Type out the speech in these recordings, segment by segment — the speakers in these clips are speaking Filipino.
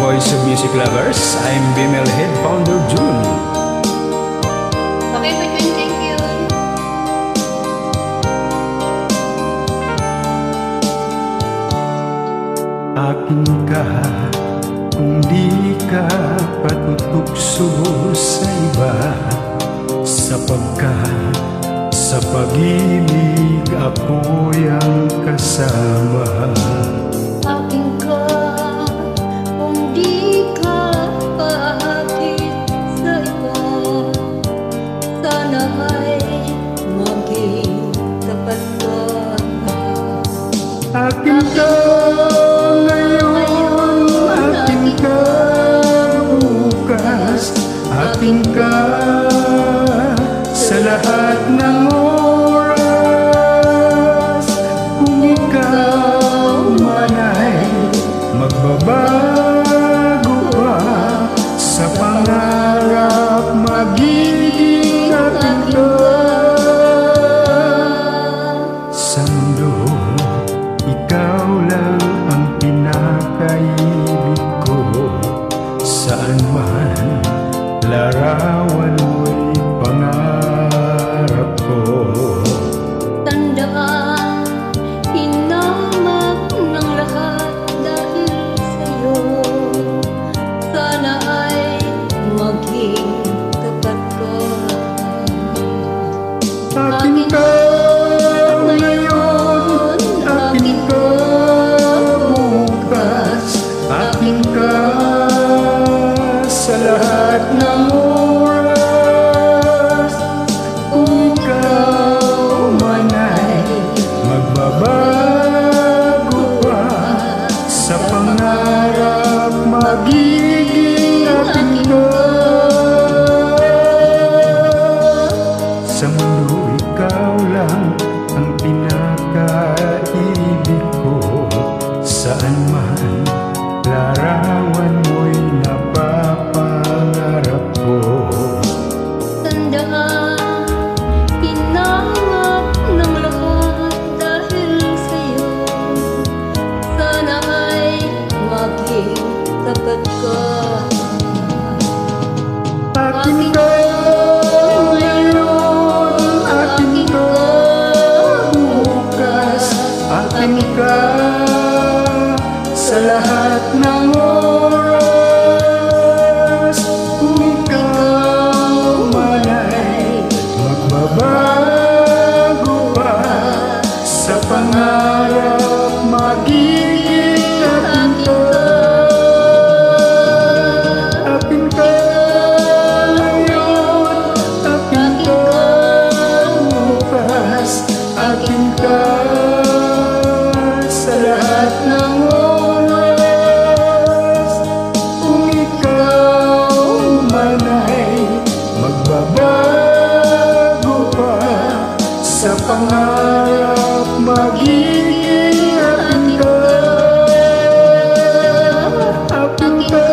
voice of music lovers. I'm Bimel Head Founder June. Okay po, June. Thank you. Akin ka kung di ka patutukso sa iba, sapagkat sa pag-ibig ako'y ang kasama. Akin ka kung di ka paakit sa iba, sana ay maging tapat ka. Akin ka ngayon, akin ka bukas, akin ka sa lahat ng oras. Kung ikaw man ay magbabago pa, sa pangarap magiging akin ka. Sa mundo, ikaw lang ang pinakaibig ko. Saan man larawan mo'y pangarap ko. Tandaan, hinamak ng lahat dahil sa'yo. Sana ay maging tapat ka. Akin ka ngayon, akin ka bukas, akin ka sa lahat ng oras. Kung ikaw man ay magbabago pa, sa pangarap magiging akin ka. Sa mundo, ikaw lang ang pinakaibig ko. Saan man larawan mo'y napapangarap ko. Tandaan, hinangap ng lahat dahil sa'yo. Sana ay maging tapat ka. Akin ka ngayon, akin ka bukas, akin ka sa lahat ng oras. Kung ikaw man ay magbabago pa, sa pangarap magiging akin ka. Akin ka ngayon, akin ka bukas, akin ka sa lahat ng oras. Kung ikaw man ay magbabago pa, sa pangarap magiging akin ka. Akin ka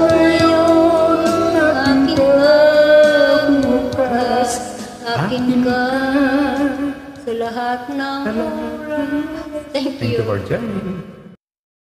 ngayon, akin ka bukas, Akin ka sa lahat ng oras. Thank Thank you you. for joining.